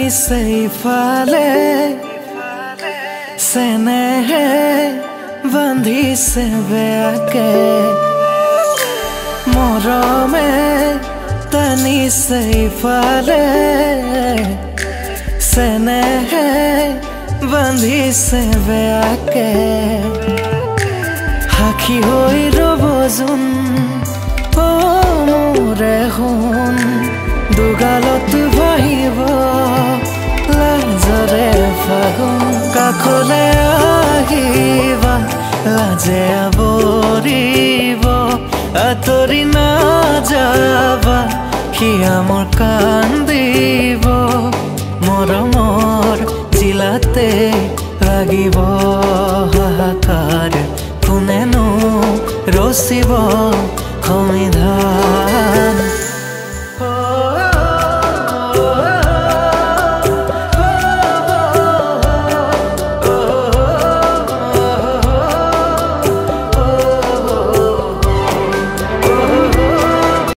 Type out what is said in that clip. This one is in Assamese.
টানিছে ইফালে চেনেহে বান্ধিছে বেয়াকে মৰমে টানিছে ইফালে চেনেহে বান্ধিছে বেয়াকে সাক্ষী হৈ ৰ'ব যোন মোৰে সোণ দুগালত বাঢ়িব লাজৰে ফাগুন কাষলে আহিবা লাজে আৱৰিব আঁতৰি নাযাবা সিয়া মোৰ কান্দিব মৰমৰ জিলাতে লাগিব হাহাকাৰ কোনেনো ৰচিব সমিধা